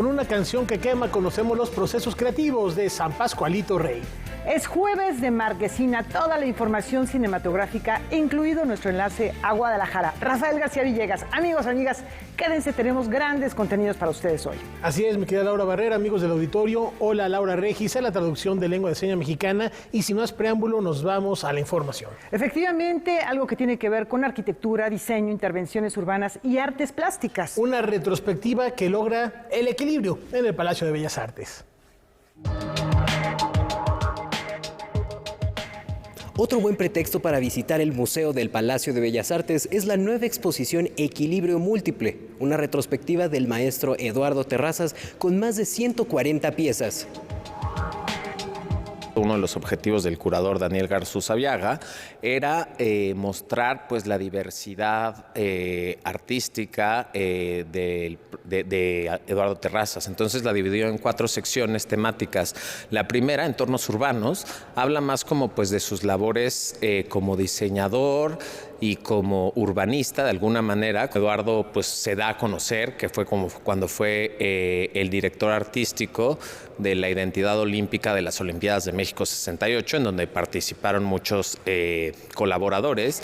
Con una canción que quema conocemos los procesos creativos de San Pascualito Rey. Es jueves de Marquesina, toda la información cinematográfica, incluido nuestro enlace a Guadalajara. Rafael García Villegas, amigos, amigas, quédense, tenemos grandes contenidos para ustedes hoy. Así es, mi querida Laura Barrera, amigos del auditorio, hola Laura Regis, a la traducción de lengua de señas mexicana, y sin más preámbulo nos vamos a la información. Efectivamente, algo que tiene que ver con arquitectura, diseño, intervenciones urbanas y artes plásticas. Una retrospectiva que logra el equilibrio en el Palacio de Bellas Artes. Otro buen pretexto para visitar el Museo del Palacio de Bellas Artes es la nueva exposición Equilibrio Múltiple, una retrospectiva del maestro Eduardo Terrazas con más de 140 piezas. Uno de los objetivos del curador Daniel Garzuzaviaga era mostrar pues, la diversidad artística de Eduardo Terrazas. Entonces la dividió en 4 secciones temáticas. La primera, entornos urbanos, habla más como pues, de sus labores como diseñador y como urbanista de alguna manera. Eduardo pues, se da a conocer que fue como cuando fue el director artístico de la identidad olímpica de las Olimpiadas de México 68, en donde participaron muchos colaboradores.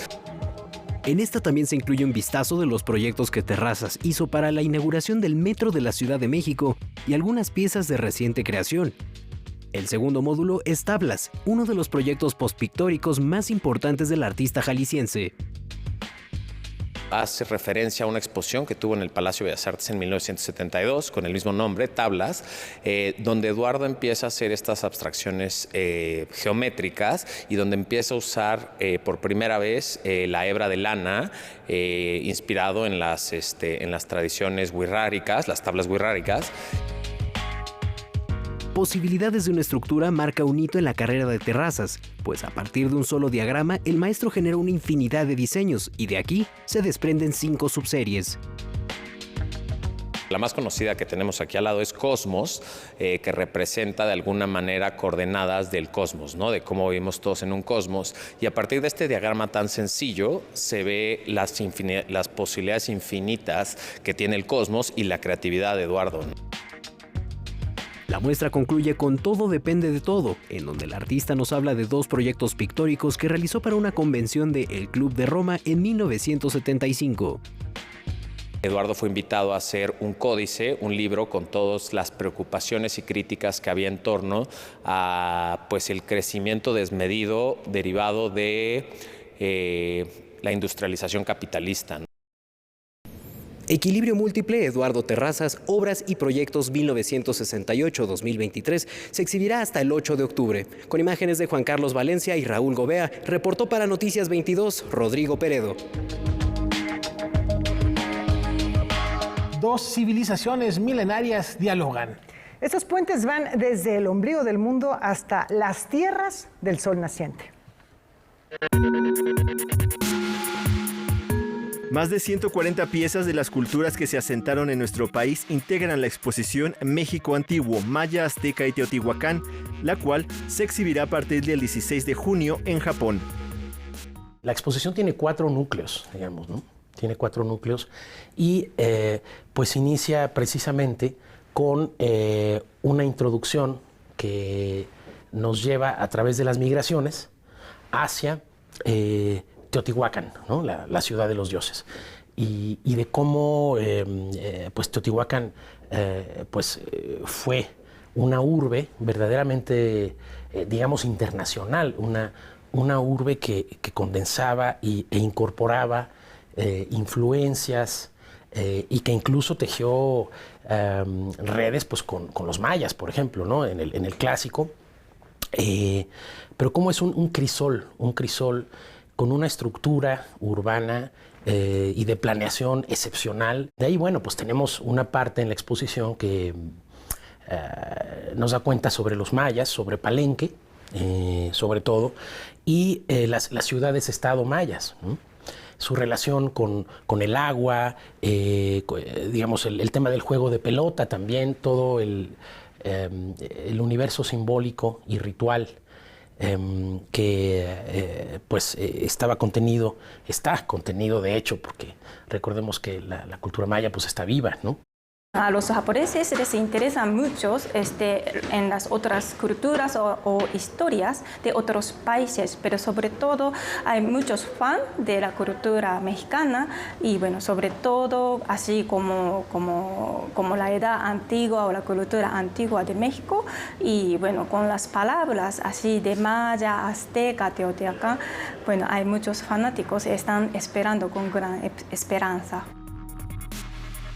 En esta también se incluye un vistazo de los proyectos que Terrazas hizo para la inauguración del Metro de la Ciudad de México y algunas piezas de reciente creación. El segundo módulo es Tablas, uno de los proyectos postpictóricos más importantes del artista jalisciense. Hace referencia a una exposición que tuvo en el Palacio de Bellas Artes en 1972 con el mismo nombre, Tablas, donde Eduardo empieza a hacer estas abstracciones geométricas y donde empieza a usar por primera vez la hebra de lana, inspirado en las tradiciones wixárdicas, las tablas wixárdicas. Posibilidades de una estructura marca un hito en la carrera de Terrazas, pues a partir de un solo diagrama, el maestro generó una infinidad de diseños y de aquí se desprenden 5 subseries. La más conocida que tenemos aquí al lado es Cosmos, que representa de alguna manera coordenadas del cosmos, ¿no? De cómo vivimos todos en un cosmos. Y a partir de este diagrama tan sencillo se ve las posibilidades infinitas que tiene el cosmos y la creatividad de Eduardo. La muestra concluye con Todo depende de todo, en donde el artista nos habla de 2 proyectos pictóricos que realizó para una convención de El Club de Roma en 1975. Eduardo fue invitado a hacer un códice, un libro con todas las preocupaciones y críticas que había en torno a pues, el crecimiento desmedido derivado de la industrialización capitalista, ¿no? Equilibrio Múltiple, Eduardo Terrazas, Obras y Proyectos 1968-2023 se exhibirá hasta el 8 de octubre. Con imágenes de Juan Carlos Valencia y Raúl Gobea, reportó para Noticias 22, Rodrigo Peredo. 2 civilizaciones milenarias dialogan. Estos puentes van desde el ombligo del mundo hasta las tierras del sol naciente. Más de 140 piezas de las culturas que se asentaron en nuestro país integran la exposición México Antiguo, Maya, Azteca y Teotihuacán, la cual se exhibirá a partir del 16 de junio en Japón. La exposición tiene 4 núcleos, digamos, ¿no? Tiene 4 núcleos y pues inicia precisamente con una introducción que nos lleva a través de las migraciones hacia Teotihuacán, ¿no? la ciudad de los dioses, y de cómo pues Teotihuacán fue una urbe verdaderamente, digamos, internacional, una urbe que condensaba e incorporaba influencias y que incluso tejió redes pues, con los mayas, por ejemplo, ¿no? en el clásico, pero como es un crisol con una estructura urbana y de planeación excepcional. De ahí, bueno, pues tenemos una parte en la exposición que nos da cuenta sobre los mayas, sobre Palenque, sobre todo, y las ciudades-estado mayas, ¿no? Su relación con el agua, digamos, el tema del juego de pelota también, todo el universo simbólico y ritual que está contenido de hecho, porque recordemos que la cultura maya pues está viva, ¿no? A los japoneses les interesan mucho en las otras culturas o historias de otros países, pero sobre todo hay muchos fans de la cultura mexicana y bueno, sobre todo así como la edad antigua o la cultura antigua de México y bueno, con las palabras así de maya, azteca, teotihuacán, bueno, hay muchos fanáticos que están esperando con gran esperanza.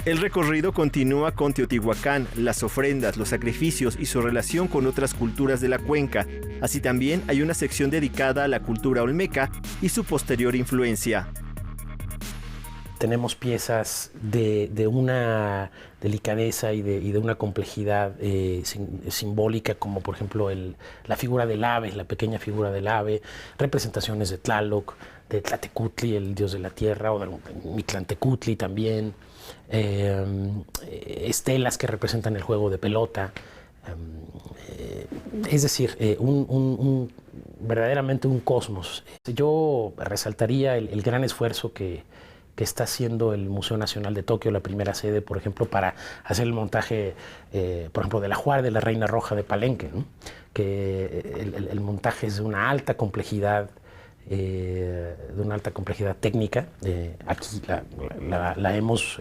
El recorrido continúa con Teotihuacán, las ofrendas, los sacrificios y su relación con otras culturas de la cuenca. Así también hay una sección dedicada a la cultura olmeca y su posterior influencia. Tenemos piezas de una delicadeza y de una complejidad simbólica, como por ejemplo la figura del ave, la pequeña figura del ave, representaciones de Tlaloc, de Tlatecutli, el dios de la tierra, o de Mictlantecutli también, estelas que representan el juego de pelota, es decir, verdaderamente un cosmos. Yo resaltaría el gran esfuerzo que está haciendo el Museo Nacional de Tokio, la primera sede, por ejemplo, para hacer el montaje, por ejemplo, del ajuar de la Reina Roja de Palenque, ¿no? Que el montaje es de una alta complejidad, técnica. Aquí la hemos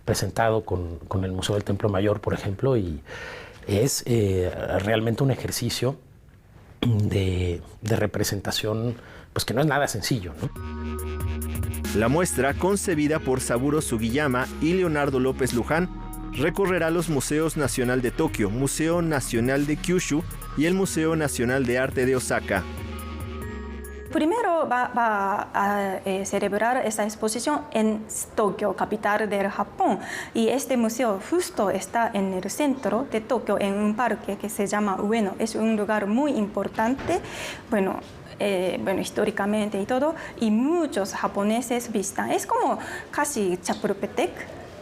presentado con el Museo del Templo Mayor, por ejemplo, y es realmente un ejercicio de representación, pues que no es nada sencillo, ¿no? La muestra, concebida por Saburo Sugiyama y Leonardo López Luján, recorrerá los Museos Nacional de Tokio, Museo Nacional de Kyushu y el Museo Nacional de Arte de Osaka. Primero va a celebrar esta exposición en Tokio, capital del Japón. Y este museo justo está en el centro de Tokio, en un parque que se llama Ueno. Es un lugar muy importante, bueno, históricamente y todo, y muchos japoneses visitan. Es como casi Chapultepec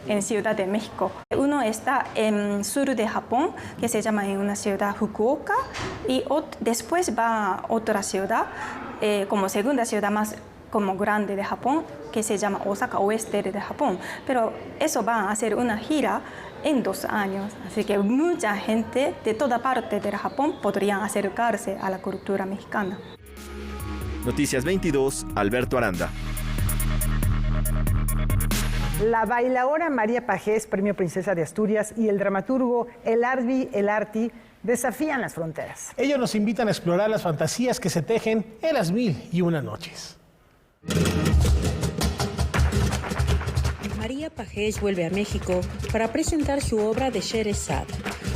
en Ciudad de México. Uno está en sur de Japón, que se llama en una ciudad Fukuoka, y después va a otra ciudad, como segunda ciudad más como grande de Japón, que se llama Osaka, oeste de Japón. Pero eso va a hacer una gira en 2 años, así que mucha gente de toda parte del Japón podrían acercarse a la cultura mexicana. Noticias 22, Alberto Aranda. La bailaora María Pajés, Premio Princesa de Asturias, y el dramaturgo Elarbi Elarti desafían las fronteras. Ellos nos invitan a explorar las fantasías que se tejen en las 1001 noches. María Pajés vuelve a México para presentar su obra de Sherazad,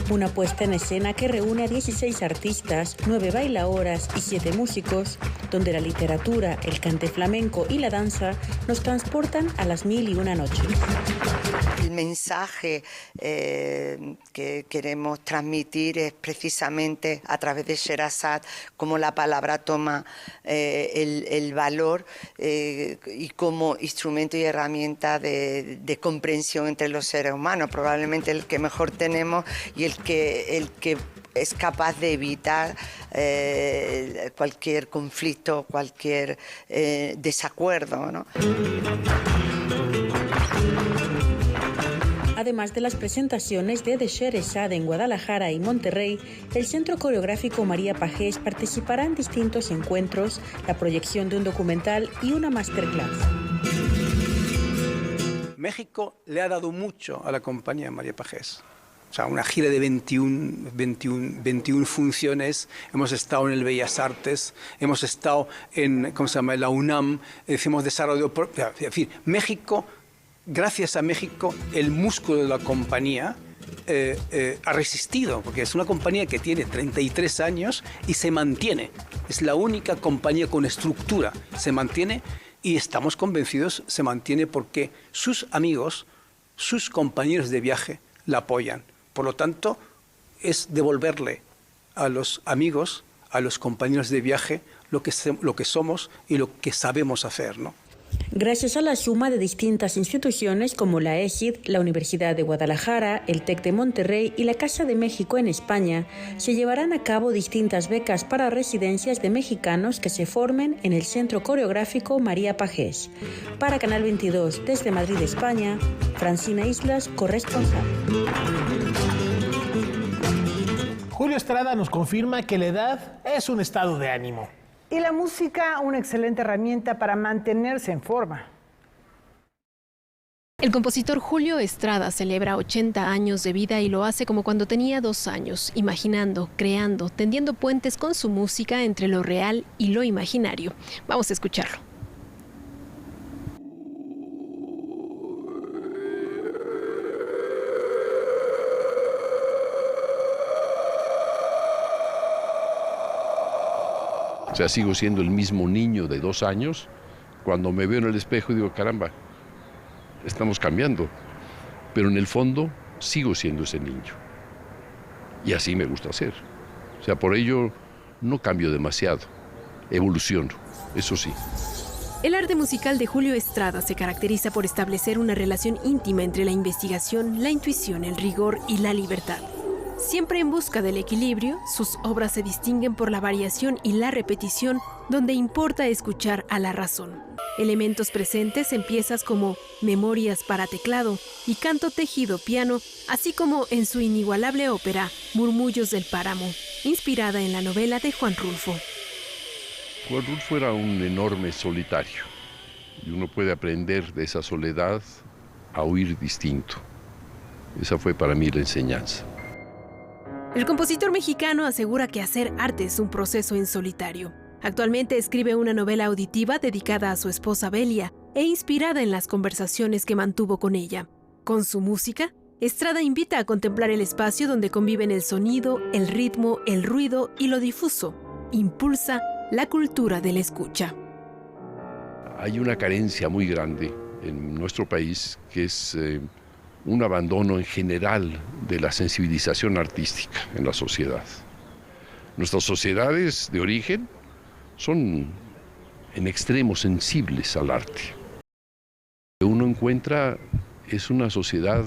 una puesta en escena que reúne a 16 artistas, 9 bailaoras y 7 músicos, donde la literatura, el cante flamenco y la danza nos transportan a las 1001 noches. El mensaje que queremos transmitir es precisamente a través de Sherazad, cómo la palabra toma el valor y como instrumento y herramienta de comprensión entre los seres humanos, probablemente el que mejor tenemos y el que es capaz de evitar cualquier conflicto, cualquier desacuerdo, ¿no? Además de las presentaciones de Sherazad en Guadalajara y Monterrey, el Centro Coreográfico María Pajés participará en distintos encuentros, la proyección de un documental y una masterclass. México le ha dado mucho a la compañía María Pajés. O sea, una gira de 21 funciones. Hemos estado en el Bellas Artes, hemos estado en, ¿cómo se llama?, la UNAM, hemos desarrollado... En fin, México, gracias a México, el músculo de la compañía ha resistido, porque es una compañía que tiene 33 años y se mantiene. Es la única compañía con estructura, se mantiene y estamos convencidos se mantiene porque sus amigos, sus compañeros de viaje la apoyan. Por lo tanto, es devolverle a los amigos, a los compañeros de viaje, lo que somos y lo que sabemos hacer, ¿no? Gracias a la suma de distintas instituciones como la EGID, la Universidad de Guadalajara, el TEC de Monterrey y la Casa de México en España, se llevarán a cabo distintas becas para residencias de mexicanos que se formen en el Centro Coreográfico María Pajés. Para Canal 22, desde Madrid, España, Francina Islas, corresponsal. Julio Estrada nos confirma que la edad es un estado de ánimo. Y la música, una excelente herramienta para mantenerse en forma. El compositor Julio Estrada celebra 80 años de vida y lo hace como cuando tenía 2 años, imaginando, creando, tendiendo puentes con su música entre lo real y lo imaginario. Vamos a escucharlo. O sea, sigo siendo el mismo niño de 2 años. Cuando me veo en el espejo digo, caramba, estamos cambiando. Pero en el fondo sigo siendo ese niño. Y así me gusta ser. O sea, por ello no cambio demasiado. Evoluciono, eso sí. El arte musical de Julio Estrada se caracteriza por establecer una relación íntima entre la investigación, la intuición, el rigor y la libertad. Siempre en busca del equilibrio, sus obras se distinguen por la variación y la repetición, donde importa escuchar a la razón. Elementos presentes en piezas como Memorias para teclado y Canto tejido piano, así como en su inigualable ópera Murmullos del páramo, inspirada en la novela de Juan Rulfo. Juan Rulfo era un enorme solitario y uno puede aprender de esa soledad a oír distinto. Esa fue para mí la enseñanza. El compositor mexicano asegura que hacer arte es un proceso en solitario. Actualmente escribe una novela auditiva dedicada a su esposa Belia e inspirada en las conversaciones que mantuvo con ella. Con su música, Estrada invita a contemplar el espacio donde conviven el sonido, el ritmo, el ruido y lo difuso. Impulsa la cultura de la escucha. Hay una carencia muy grande en nuestro país que es un abandono en general de la sensibilización artística en la sociedad. Nuestras sociedades de origen son en extremo sensibles al arte. Lo que uno encuentra es una sociedad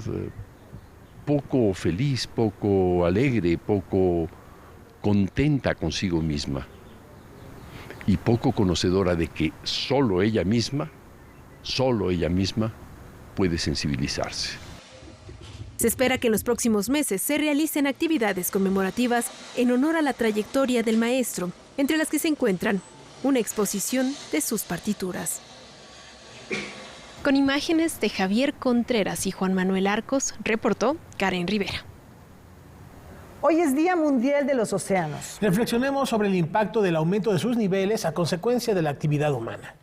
poco feliz, poco alegre, poco contenta consigo misma y poco conocedora de que solo ella misma puede sensibilizarse. Se espera que en los próximos meses se realicen actividades conmemorativas en honor a la trayectoria del maestro, entre las que se encuentran una exposición de sus partituras. Con imágenes de Javier Contreras y Juan Manuel Arcos, reportó Karen Rivera. Hoy es Día Mundial de los Océanos. Reflexionemos sobre el impacto del aumento de sus niveles a consecuencia de la actividad humana.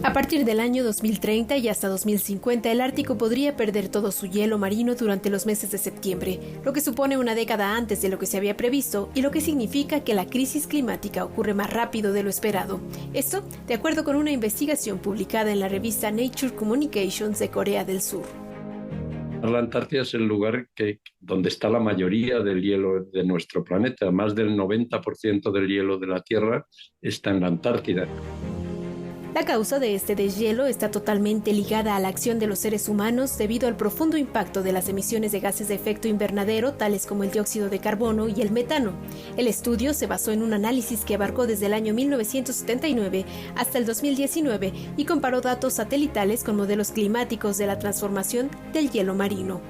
A partir del año 2030 y hasta 2050, el Ártico podría perder todo su hielo marino durante los meses de septiembre, lo que supone una década antes de lo que se había previsto y lo que significa que la crisis climática ocurre más rápido de lo esperado. Esto, de acuerdo con una investigación publicada en la revista Nature Communications de Corea del Sur. La Antártida es el lugar donde está la mayoría del hielo de nuestro planeta. Más del 90% del hielo de la Tierra está en la Antártida. La causa de este deshielo está totalmente ligada a la acción de los seres humanos debido al profundo impacto de las emisiones de gases de efecto invernadero, tales como el dióxido de carbono y el metano. El estudio se basó en un análisis que abarcó desde el año 1979 hasta el 2019 y comparó datos satelitales con modelos climáticos de la transformación del hielo marino.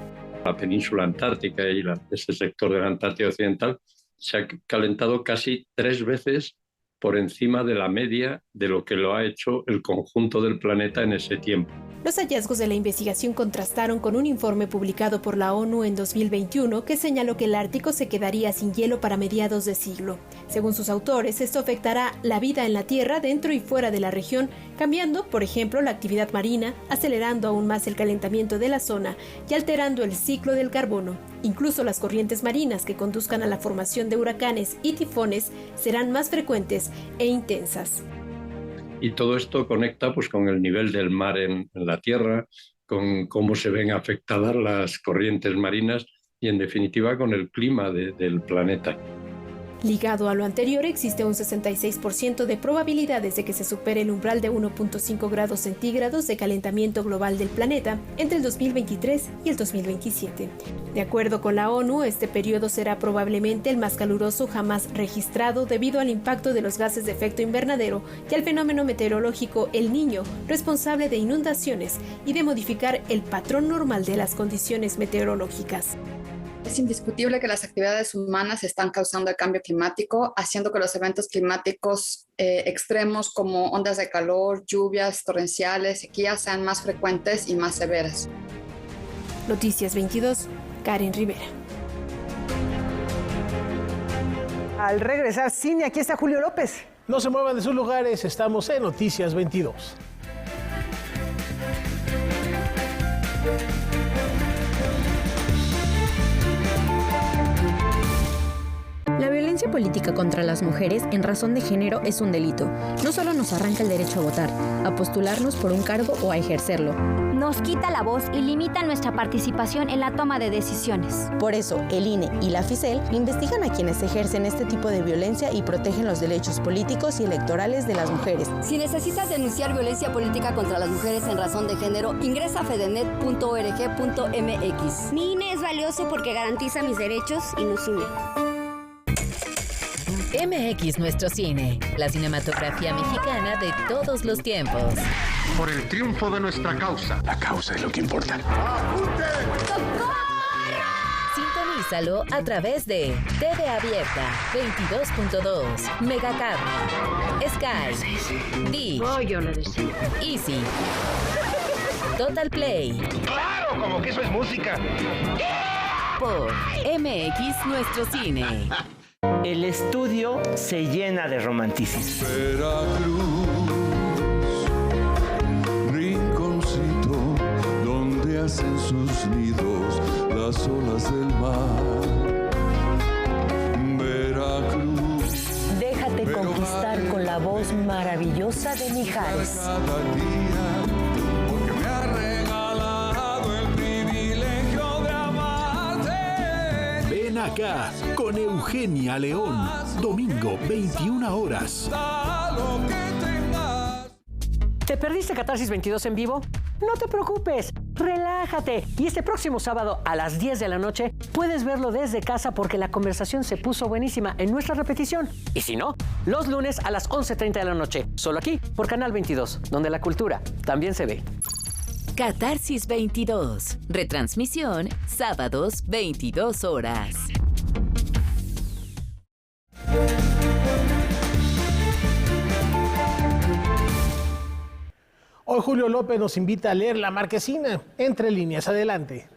La península antártica y ese sector de la Antártida Occidental se ha calentado casi 3 veces por encima de la media de lo que lo ha hecho el conjunto del planeta en ese tiempo. Los hallazgos de la investigación contrastaron con un informe publicado por la ONU en 2021 que señaló que el Ártico se quedaría sin hielo para mediados de siglo. Según sus autores, esto afectará la vida en la Tierra dentro y fuera de la región, cambiando, por ejemplo, la actividad marina, acelerando aún más el calentamiento de la zona y alterando el ciclo del carbono. Incluso las corrientes marinas que conduzcan a la formación de huracanes y tifones serán más frecuentes e intensas. Y todo esto conecta pues, con el nivel del mar en la Tierra, con cómo se ven afectadas las corrientes marinas y, en definitiva, con el clima del planeta. Ligado a lo anterior, existe un 66% de probabilidades de que se supere el umbral de 1.5 grados centígrados de calentamiento global del planeta entre el 2023 y el 2027. De acuerdo con la ONU, este periodo será probablemente el más caluroso jamás registrado debido al impacto de los gases de efecto invernadero y al fenómeno meteorológico El Niño, responsable de inundaciones y de modificar el patrón normal de las condiciones meteorológicas. Es indiscutible que las actividades humanas están causando el cambio climático, haciendo que los eventos climáticos extremos como ondas de calor, lluvias torrenciales, sequías sean más frecuentes y más severas. Noticias 22, Karen Rivera. Al regresar, cine, aquí está Julio López. No se muevan de sus lugares, estamos en Noticias 22. La violencia política contra las mujeres en razón de género es un delito. No solo nos arranca el derecho a votar, a postularnos por un cargo o a ejercerlo. Nos quita la voz y limita nuestra participación en la toma de decisiones. Por eso, el INE y la FICEL investigan a quienes ejercen este tipo de violencia y protegen los derechos políticos y electorales de las mujeres. Si necesitas denunciar violencia política contra las mujeres en razón de género, ingresa a fedenet.org.mx. Mi INE es valioso porque garantiza mis derechos y nos une. MX Nuestro Cine, la cinematografía mexicana de todos los tiempos. Por el triunfo de nuestra causa. La causa es lo que importa. Sintonízalo a través de TV Abierta, 22.2, Megacable, Sky, Dish, Easy, Total Play. ¡Claro! Como que eso es música. Por MX Nuestro Cine. El estudio se llena de romanticismo. Veracruz, rinconcito donde hacen sus nidos las olas del mar. Veracruz. Déjate conquistar con la voz maravillosa de Mijares. Porque me ha regalado el privilegio de amarte. Ven acá con Eugenia León, domingo 21 horas. ¿Te perdiste Catarsis 22 en vivo? No te preocupes, relájate. Y este próximo sábado a las 10 de la noche puedes verlo desde casa porque la conversación se puso buenísima en nuestra repetición. Y si no, los lunes a las 11:30 de la noche, solo aquí por Canal 22, donde la cultura también se ve. Catarsis 22, retransmisión, sábados 22 horas. Hoy Julio López nos invita a leer La Marquesina, Entre líneas. Adelante.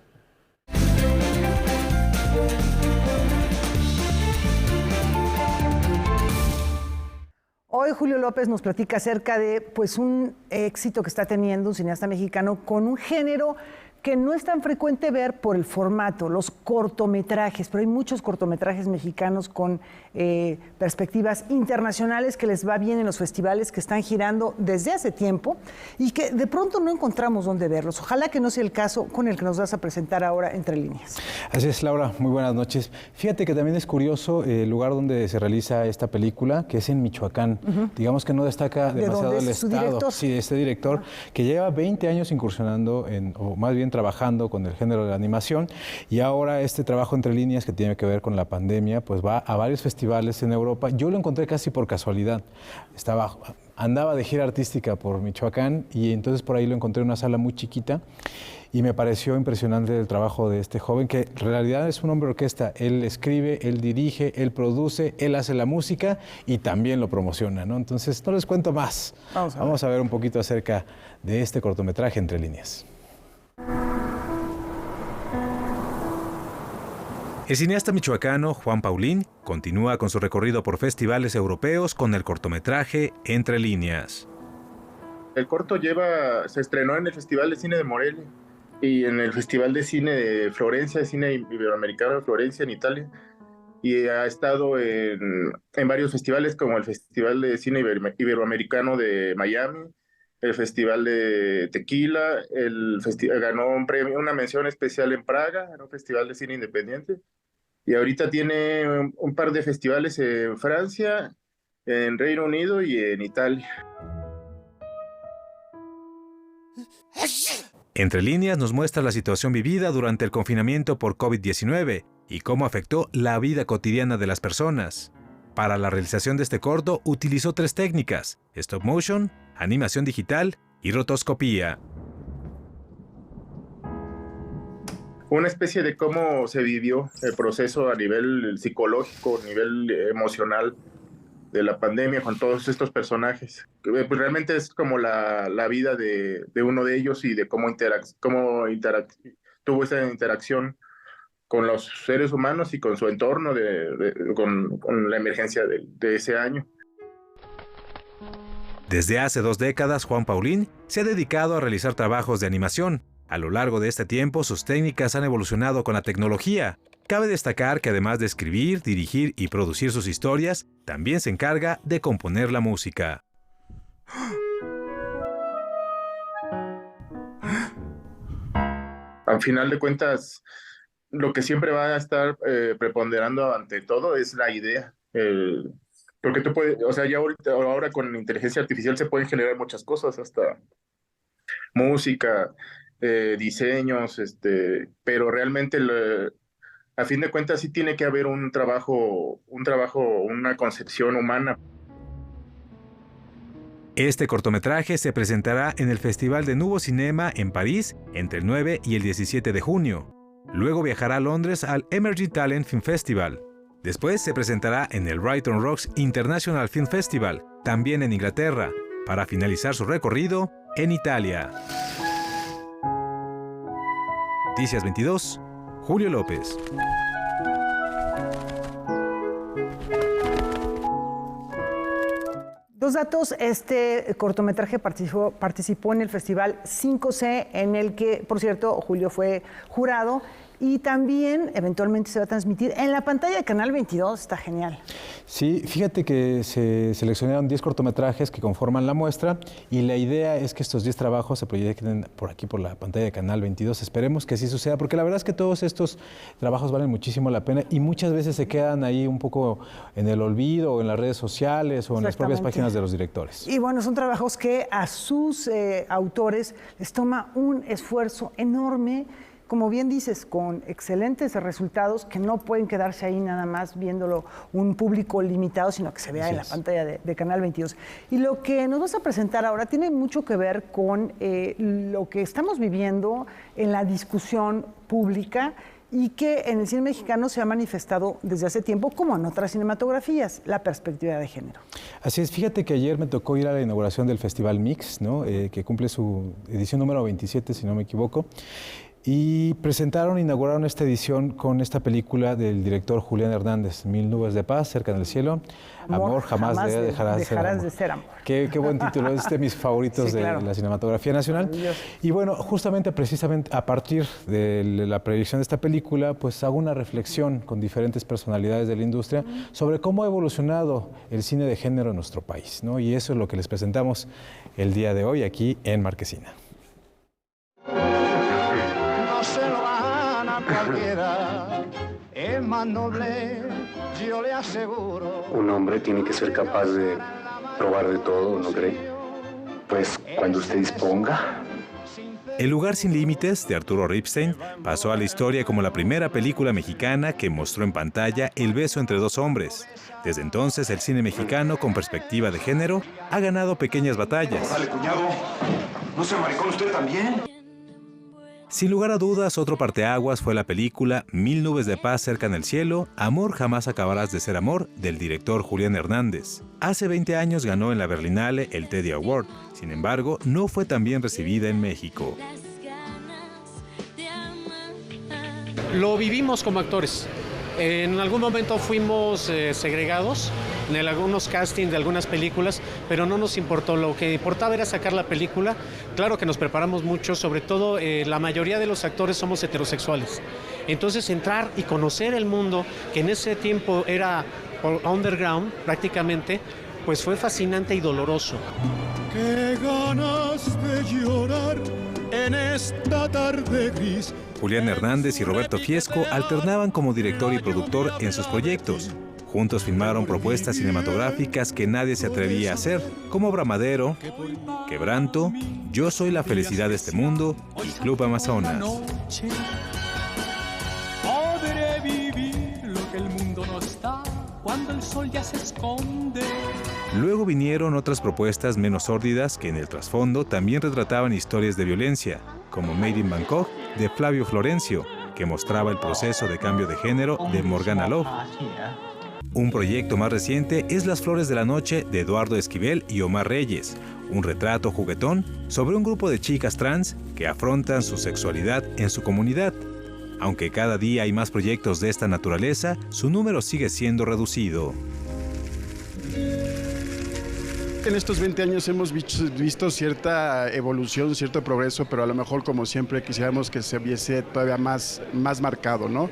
Hoy Julio López nos platica acerca de un éxito que está teniendo un cineasta mexicano con un género que no es tan frecuente ver por el formato, los cortometrajes, pero hay muchos cortometrajes mexicanos con perspectivas internacionales que les va bien en los festivales que están girando desde hace tiempo y que de pronto no encontramos dónde verlos. Ojalá que no sea el caso con el que nos vas a presentar ahora Entre líneas. Así es, Laura, muy buenas noches. Fíjate que también es curioso el lugar donde se realiza esta película, que es en Michoacán. Digamos que no destaca demasiado el estado. Sí, de este director que lleva 20 años incursionando o más bien trabajando con el género de la animación, y ahora este trabajo Entre líneas que tiene que ver con la pandemia, pues va a varios festivales en Europa. Yo lo encontré casi por casualidad. Andaba de gira artística por Michoacán y entonces por ahí lo encontré en una sala muy chiquita y me pareció impresionante el trabajo de este joven, que en realidad es un hombre orquesta. Él escribe, él dirige, él produce, él hace la música y también lo promociona, ¿no? Entonces no les cuento más. Vamos a ver un poquito acerca de este cortometraje Entre líneas. El cineasta michoacano Juan Paulín continúa con su recorrido por festivales europeos con el cortometraje Entre líneas. El corto se estrenó en el Festival de Cine de Morelia y en el Festival de Cine de Florencia, de Cine Iberoamericano de Florencia en Italia, y ha estado en varios festivales como el Festival de Cine Iberoamericano de Miami, el Festival de Tequila, ganó un premio, una mención especial en Praga, en un festival de cine independiente, Y ahorita tiene un par de festivales en Francia, en Reino Unido y en Italia. Entre líneas nos muestra la situación vivida durante el confinamiento por COVID-19 y cómo afectó la vida cotidiana de las personas. Para la realización de este corto utilizó 3 técnicas: stop motion, animación digital y rotoscopía. Una especie de cómo se vivió el proceso a nivel psicológico, a nivel emocional de la pandemia con todos estos personajes. Pues realmente es como la vida de uno de ellos y de cómo tuvo esa interacción con los seres humanos y con su entorno con la emergencia de ese año. Desde hace 2 décadas, Juan Paulín se ha dedicado a realizar trabajos de animación. A lo largo de este tiempo, sus técnicas han evolucionado con la tecnología. Cabe destacar que además de escribir, dirigir y producir sus historias, también se encarga de componer la música. Al final de cuentas, lo que siempre va a estar preponderando ante todo es la idea. Porque tú puedes, o sea, ya ahora con inteligencia artificial se pueden generar muchas cosas, hasta música, diseños, pero realmente a fin de cuentas sí tiene que haber un trabajo, una concepción humana. Este cortometraje se presentará en el Festival de Nuevo Cinema en París entre el 9 y el 17 de junio. Luego viajará a Londres al Emerging Talent Film Festival. Después se presentará en el Brighton Rocks International Film Festival, también en Inglaterra, para finalizar su recorrido en Italia. Noticias 22, Julio López. Dos datos, este cortometraje participó en el Festival 5C, en el que, por cierto, Julio fue jurado, y también eventualmente se va a transmitir en la pantalla de Canal 22, está genial. Sí, fíjate que se seleccionaron 10 cortometrajes que conforman la muestra y la idea es que estos 10 trabajos se proyecten por aquí, por la pantalla de Canal 22. Esperemos que así suceda, porque la verdad es que todos estos trabajos valen muchísimo la pena y muchas veces se quedan ahí un poco en el olvido o en las redes sociales o en las propias páginas de los directores. Y bueno, son trabajos que a sus autores les toma un esfuerzo enorme, como bien dices, con excelentes resultados que no pueden quedarse ahí nada más viéndolo un público limitado, sino que se vea en la pantalla de Canal 22. Y lo que nos vas a presentar ahora tiene mucho que ver con lo que estamos viviendo en la discusión pública y que en el cine mexicano se ha manifestado desde hace tiempo, como en otras cinematografías, la perspectiva de género. Así es, fíjate que ayer me tocó ir a la inauguración del Festival Mix, ¿no? Que cumple su edición número 27, si no me equivoco. Y inauguraron esta edición con esta película del director Julián Hernández, 1000 nubes de paz, cerca en el cielo. Amor, jamás dejarás de ser amor. Qué buen título, es de mis favoritos de la cinematografía nacional. Y bueno, precisamente a partir de la proyección de esta película, pues hago una reflexión con diferentes personalidades de la industria sobre cómo ha evolucionado el cine de género en nuestro país, ¿no? Y eso es lo que les presentamos el día de hoy aquí en Marquesina. Cualquiera es más noble, yo le aseguro. Un hombre tiene que ser capaz de probar de todo, ¿no cree? Pues cuando usted disponga. El lugar sin límites, de Arturo Ripstein, pasó a la historia como la primera película mexicana que mostró en pantalla el beso entre dos hombres. Desde entonces, el cine mexicano, con perspectiva de género, ha ganado pequeñas batallas. Dale, cuñado. ¿No se maricón usted también? Sin lugar a dudas, otro parteaguas fue la película 1000 nubes de paz cerca en el cielo, Amor, jamás acabarás de ser amor, del director Julián Hernández. Hace 20 años ganó en la Berlinale el Teddy Award, sin embargo, no fue tan bien recibida en México. Lo vivimos como actores. En algún momento fuimos segregados en algunos castings de algunas películas, pero no nos importó. Lo que importaba era sacar la película. Claro que nos preparamos mucho, sobre todo la mayoría de los actores somos heterosexuales. Entonces entrar y conocer el mundo, que en ese tiempo era underground prácticamente, pues fue fascinante y doloroso. Qué ganas de llorar en esta tarde gris. Julián Hernández y Roberto Fiesco alternaban como director y productor en sus proyectos. Juntos filmaron propuestas cinematográficas que nadie se atrevía a hacer, como Bramadero, Quebranto, Yo soy la felicidad de este mundo y Club Amazonas. Podré vivir lo que el mundo no está cuando el sol ya se esconde. Luego vinieron otras propuestas menos sórdidas que en el trasfondo también retrataban historias de violencia, como Made in Bangkok de Flavio Florencio, que mostraba el proceso de cambio de género de Morgana Love. Un proyecto más reciente es Las Flores de la Noche de Eduardo Esquivel y Omar Reyes, un retrato juguetón sobre un grupo de chicas trans que afrontan su sexualidad en su comunidad. Aunque cada día hay más proyectos de esta naturaleza, su número sigue siendo reducido. En estos 20 años hemos visto cierta evolución, cierto progreso, pero a lo mejor, como siempre, quisiéramos que se viese todavía más marcado, ¿no?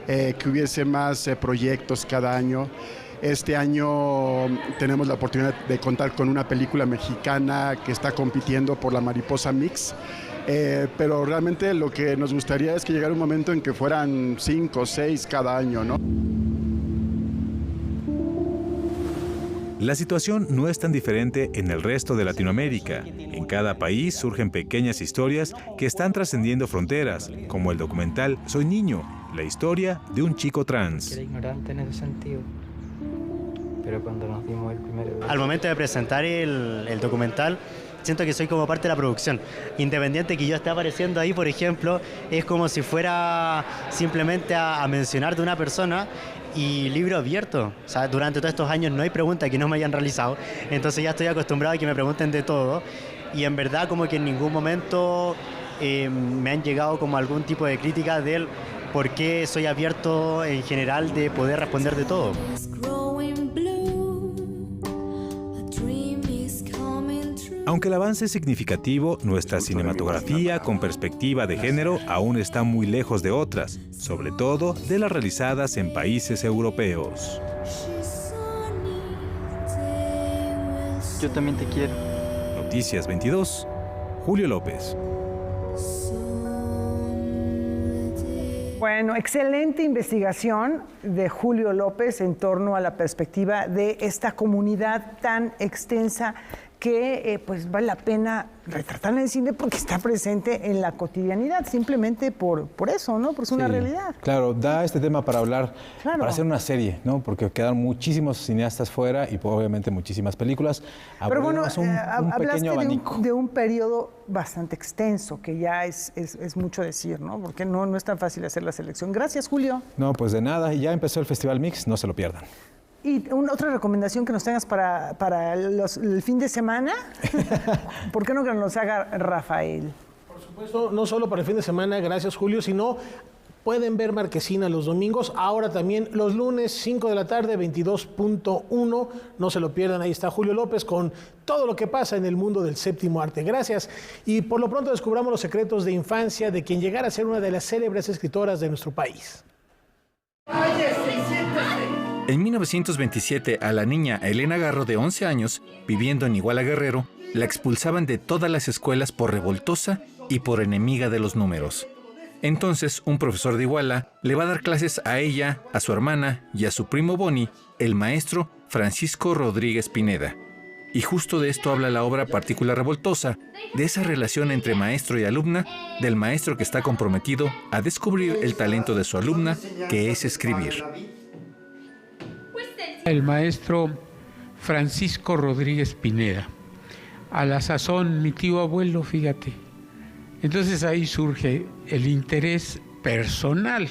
Que hubiese más proyectos cada año. Este año tenemos la oportunidad de contar con una película mexicana que está compitiendo por la Mariposa Mix, pero realmente lo que nos gustaría es que llegara un momento en que fueran 5 o 6 cada año, ¿no? La situación no es tan diferente en el resto de Latinoamérica. En cada país surgen pequeñas historias que están trascendiendo fronteras, como el documental Soy Niño, la historia de un chico trans. Era ignorante en ese sentido, pero cuando nos dimos el primer... Al momento de presentar el documental, siento que soy como parte de la producción. Independiente que yo esté apareciendo ahí, por ejemplo, es como si fuera simplemente a mencionar de una persona y libro abierto. O sea, durante todos estos años no hay preguntas que no me hayan realizado, entonces ya estoy acostumbrado a que me pregunten de todo y en verdad como que en ningún momento me han llegado como algún tipo de crítica del por qué soy abierto en general de poder responder de todo. Aunque el avance es significativo, nuestra cinematografía con perspectiva de género aún está muy lejos de otras, sobre todo de las realizadas en países europeos. Yo también te quiero. Noticias 22, Julio López. Bueno, excelente investigación de Julio López en torno a la perspectiva de esta comunidad tan extensa que pues vale la pena retratarla en el cine porque está presente en la cotidianidad, simplemente por eso, ¿no? Por es una realidad. Claro, da este tema para hablar, claro, para hacer una serie, ¿no? Porque quedan muchísimos cineastas fuera y obviamente muchísimas películas. Pero bueno, un pequeño abanico. De un periodo bastante extenso, que ya es mucho decir, ¿no? Porque no es tan fácil hacer la selección. Gracias, Julio. No, pues de nada. Ya empezó el Festival Mix, no se lo pierdan. ¿Y otra recomendación que nos tengas para el fin de semana? ¿Por qué no que nos haga Rafael? Por supuesto, no solo para el fin de semana, gracias Julio, sino pueden ver Marquesina los domingos, ahora también los lunes, 5 de la tarde, 22.1. No se lo pierdan, ahí está Julio López con todo lo que pasa en el mundo del séptimo arte. Gracias. Y por lo pronto descubramos los secretos de infancia de quien llegara a ser una de las célebres escritoras de nuestro país. En 1927, a la niña Elena Garro, de 11 años, viviendo en Iguala Guerrero, la expulsaban de todas las escuelas por revoltosa y por enemiga de los números. Entonces, un profesor de Iguala le va a dar clases a ella, a su hermana y a su primo Boni, el maestro Francisco Rodríguez Pineda. Y justo de esto habla la obra Partícula Revoltosa, de esa relación entre maestro y alumna, del maestro que está comprometido a descubrir el talento de su alumna, que es escribir. El maestro Francisco Rodríguez Pineda, a la sazón mi tío abuelo, fíjate. Entonces ahí surge el interés personal,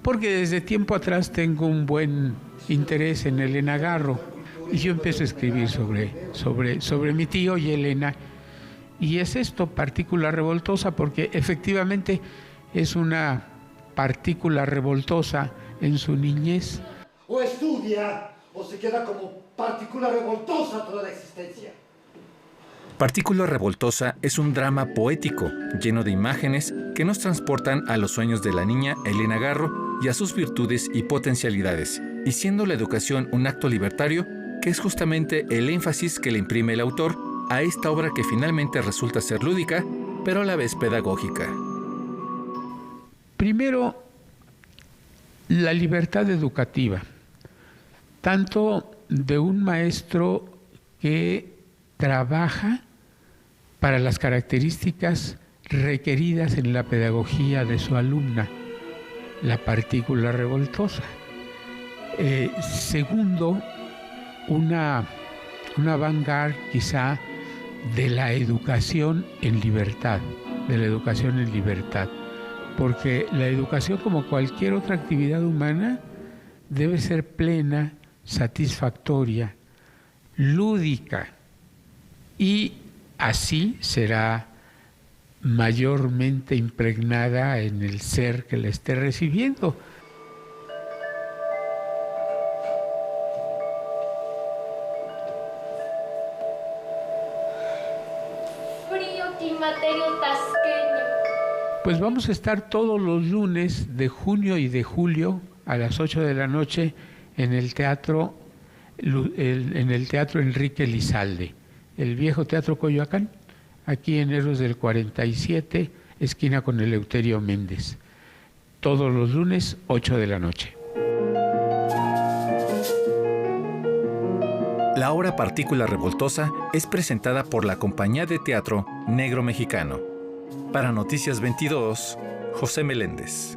porque desde tiempo atrás tengo un buen interés en Elena Garro, y yo empiezo a escribir sobre mi tío y Elena, y es esto, Partícula Revoltosa, porque efectivamente es una partícula revoltosa en su niñez. O estudia o se queda como partícula revoltosa toda la existencia. Partícula Revoltosa es un drama poético, lleno de imágenes que nos transportan a los sueños de la niña Elena Garro y a sus virtudes y potencialidades, y siendo la educación un acto libertario, que es justamente el énfasis que le imprime el autor a esta obra que finalmente resulta ser lúdica, pero a la vez pedagógica. Primero, la libertad educativa, tanto de un maestro que trabaja para las características requeridas en la pedagogía de su alumna, la partícula revoltosa. Segundo, una vanguardia quizá de la educación en libertad, porque la educación, como cualquier otra actividad humana, debe ser plena, satisfactoria, lúdica, y así será mayormente impregnada en el ser que la esté recibiendo. Pues vamos a estar todos los lunes de junio y de julio a las 8 de la noche en el teatro Enrique Lizalde, el viejo Teatro Coyoacán, aquí en Héroes del 47, esquina con Eleuterio Méndez. Todos los lunes, 8 de la noche. La obra Partícula Revoltosa es presentada por la compañía de teatro Negro Mexicano. Para Noticias 22, José Meléndez.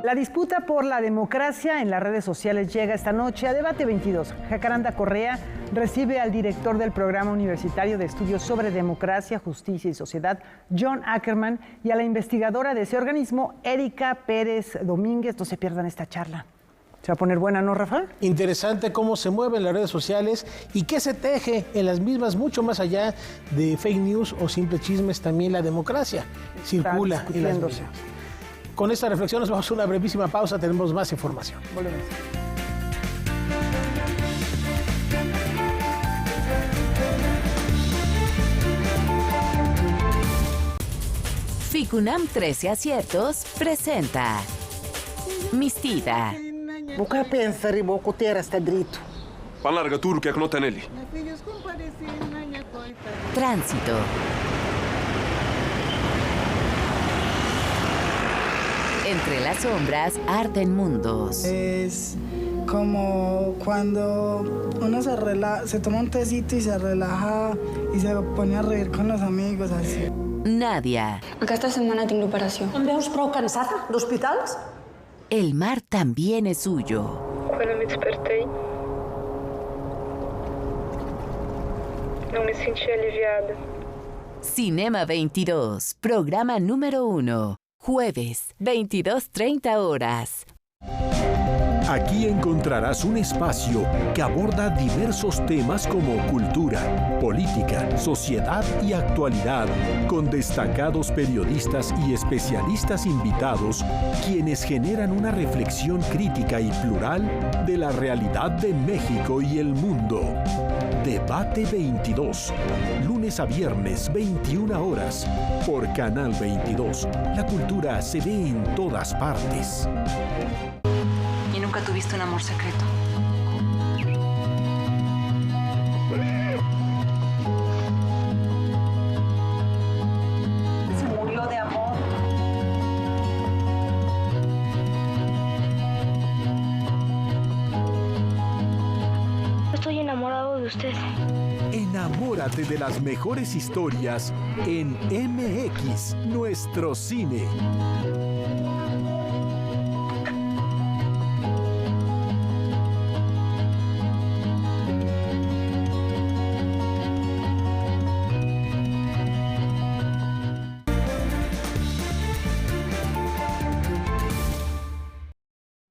La disputa por la democracia en las redes sociales llega esta noche a Debate 22. Jacaranda Correa recibe al director del Programa Universitario de Estudios sobre Democracia, Justicia y Sociedad, John Ackerman, y a la investigadora de ese organismo, Erika Pérez Domínguez. No se pierdan esta charla. Se va a poner buena, ¿no, Rafa? Interesante cómo se mueven las redes sociales y qué se teje en las mismas, mucho más allá de fake news o simples chismes. También la democracia circula en las mismas. Con esta reflexión nos vamos a una brevísima pausa, tenemos más información. Volvemos. Ficunam 13 Aciertos presenta Mistida. Nunca pensaria que terra está direito. Palarga tudo que é que não tem nele. Tránsito. Entre las sombras arden mundos. Es como cuando uno se toma un tecito y se relaja y se pone a reír con los amigos, así. Nadia. Aquesta setmana tinc l'operació. Em veus prou cansada d'hospitals? El mar también es suyo. Quando me despertei, não me senti aliviada. Cinema 22, programa número 1. Jueves, 22:30 horas. Aquí encontrarás un espacio que aborda diversos temas como cultura, política, sociedad y actualidad, con destacados periodistas y especialistas invitados, quienes generan una reflexión crítica y plural de la realidad de México y el mundo. Debate 22, lunes a viernes, 21 horas, por Canal 22. La cultura se ve en todas partes. ¿Y nunca tuviste un amor secreto? Se murió de amor. Estoy enamorado de usted. Enamórate de las mejores historias en MX, nuestro cine.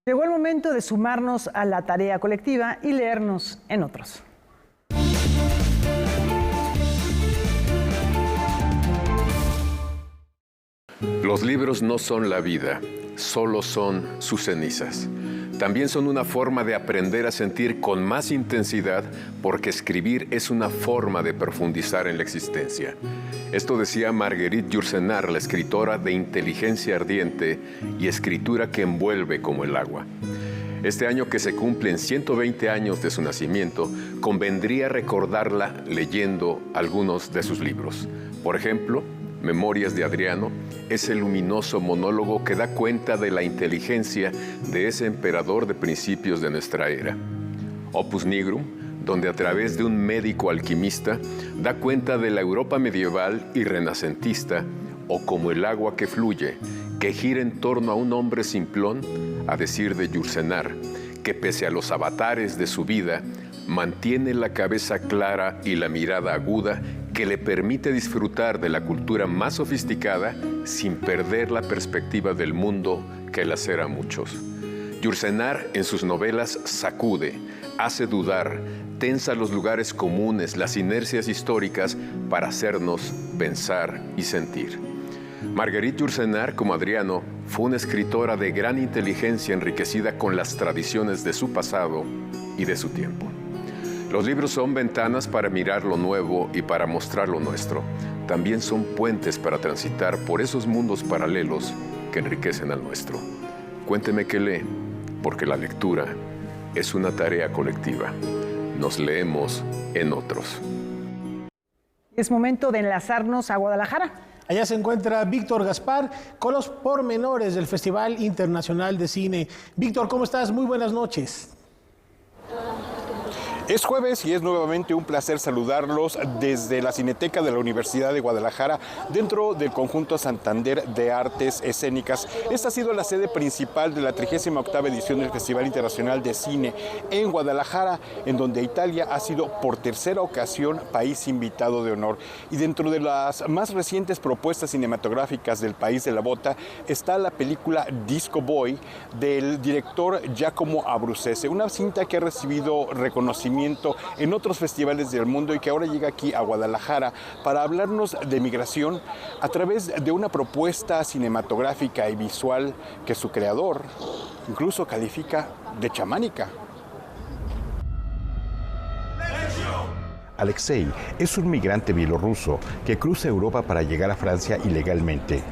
Llegó el momento de sumarnos a la tarea colectiva y leernos en otros. Los libros no son la vida, solo son sus cenizas. También son una forma de aprender a sentir con más intensidad, porque escribir es una forma de profundizar en la existencia. Esto decía Marguerite Yourcenar, la escritora de Inteligencia Ardiente y escritura que envuelve como el agua. Este año que se cumplen 120 años de su nacimiento, convendría recordarla leyendo algunos de sus libros. Por ejemplo, Memorias de Adriano es el luminoso monólogo que da cuenta de la inteligencia de ese emperador de principios de nuestra era. Opus Nigrum, donde a través de un médico alquimista da cuenta de la Europa medieval y renacentista, o Como el agua que fluye, que gira en torno a un hombre simplón, a decir de Yourcenar, que pese a los avatares de su vida, mantiene la cabeza clara y la mirada aguda que le permite disfrutar de la cultura más sofisticada sin perder la perspectiva del mundo que lacera a muchos. Yourcenar en sus novelas sacude, hace dudar, tensa los lugares comunes, las inercias históricas para hacernos pensar y sentir. Marguerite Yourcenar, como Adriano, fue una escritora de gran inteligencia enriquecida con las tradiciones de su pasado y de su tiempo. Los libros son ventanas para mirar lo nuevo y para mostrar lo nuestro. También son puentes para transitar por esos mundos paralelos que enriquecen al nuestro. Cuénteme qué lee, porque la lectura es una tarea colectiva. Nos leemos en otros. Es momento de enlazarnos a Guadalajara. Allá se encuentra Víctor Gaspar con los pormenores del Festival Internacional de Cine. Víctor, ¿cómo estás? Muy buenas noches. Es jueves y es nuevamente un placer saludarlos desde la Cineteca de la Universidad de Guadalajara, dentro del Conjunto Santander de Artes Escénicas. Esta ha sido la sede principal de la 38ª edición del Festival Internacional de Cine en Guadalajara, en donde Italia ha sido por tercera ocasión país invitado de honor. Y dentro de las más recientes propuestas cinematográficas del país de la bota está la película Disco Boy del director Giacomo Abruzzese, una cinta que ha recibido reconocimiento en otros festivales del mundo y que ahora llega aquí a Guadalajara para hablarnos de migración a través de una propuesta cinematográfica y visual que su creador incluso califica de chamánica. Alexei es un migrante bielorruso que cruza Europa para llegar a Francia ilegalmente.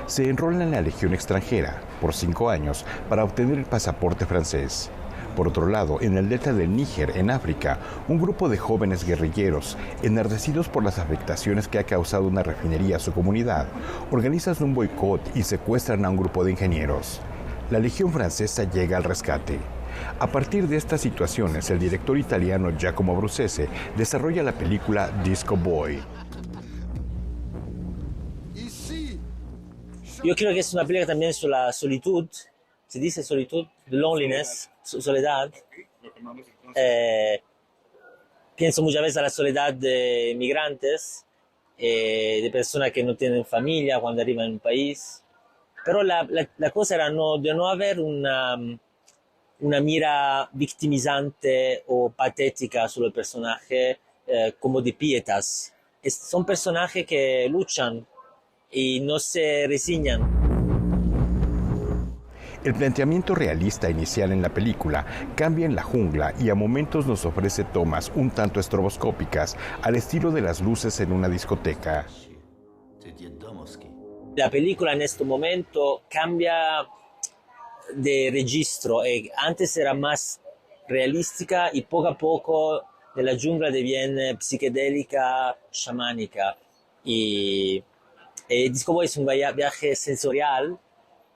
Se enrola en la Legión extranjera por 5 años para obtener el pasaporte francés. Por otro lado, en el delta del Níger, en África, un grupo de jóvenes guerrilleros, enardecidos por las afectaciones que ha causado una refinería a su comunidad, organizan un boicot y secuestran a un grupo de ingenieros. La Legión francesa llega al rescate. A partir de estas situaciones, el director italiano Giacomo Abruzzese desarrolla la película Disco Boy. Yo creo que es una película también sobre la solitud, se dice solitud, loneliness, soledad. Pienso muchas veces a la soledad de migrantes, de personas que no tienen familia cuando arriban a un país. Pero la cosa era de no haber una mira victimizante o patética sobre el personaje, como de pietas. Son personajes que luchan y no se resignan. El planteamiento realista inicial en la película cambia en la jungla y a momentos nos ofrece tomas un tanto estroboscópicas al estilo de las luces en una discoteca. La película en este momento cambia de registro. Antes era más realística y poco a poco de la jungla diviene psicodélica, chamánica. Y Disco Boy es un viaje sensorial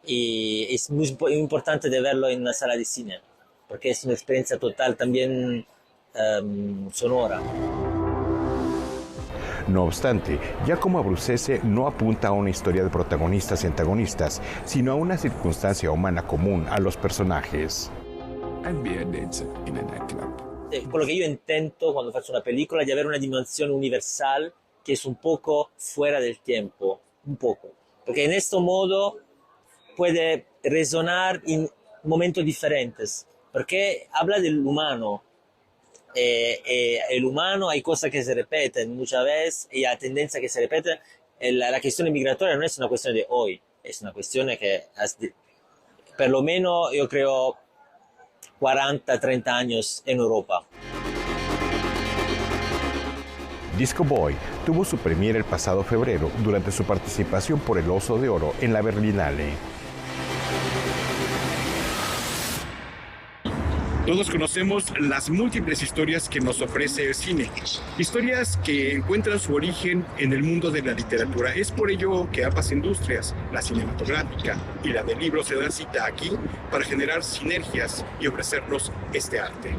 y es muy importante de verlo en una sala de cine, porque es una experiencia total también sonora. No obstante, Giacomo Abruzzese no apunta a una historia de protagonistas y antagonistas, sino a una circunstancia humana común a los personajes. Por lo que yo intento cuando faccio una película es de avere una dimensione universal que es un poco fuera del tiempo, un poco, porque en este modo puede resonar en momentos diferentes, porque habla del humano. El humano hay cosas que se repiten muchas veces y hay tendencia que se repite. La cuestión migratoria no es una cuestión de hoy, es una cuestión que por lo menos yo creo 40, 30 años en Europa. Disco Boy tuvo su premiere el pasado febrero durante su participación por el Oso de Oro en la Berlinale. Todos conocemos las múltiples historias que nos ofrece el cine, historias que encuentran su origen en el mundo de la literatura. Es por ello que ambas industrias, la cinematográfica y la del libro, se dan cita aquí para generar sinergias y ofrecernos este arte.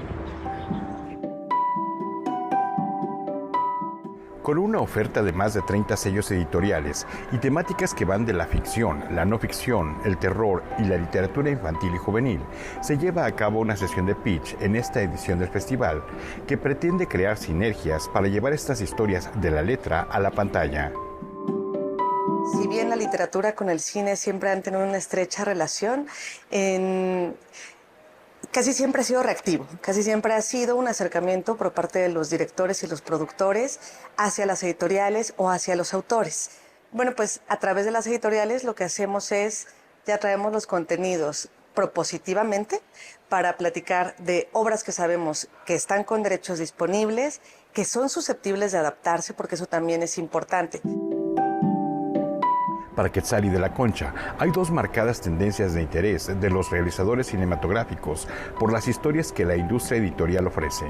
Con una oferta de más de 30 sellos editoriales y temáticas que van de la ficción, la no ficción, el terror y la literatura infantil y juvenil, se lleva a cabo una sesión de pitch en esta edición del festival que pretende crear sinergias para llevar estas historias de la letra a la pantalla. Si bien la literatura con el cine siempre han tenido una estrecha relación, casi siempre ha sido reactivo, casi siempre ha sido un acercamiento por parte de los directores y los productores hacia las editoriales o hacia los autores. Bueno, pues a través de las editoriales lo que hacemos es, ya traemos los contenidos propositivamente para platicar de obras que sabemos que están con derechos disponibles, que son susceptibles de adaptarse, porque eso también es importante. Para Quetzal y de la Concha, hay dos marcadas tendencias de interés de los realizadores cinematográficos por las historias que la industria editorial ofrece.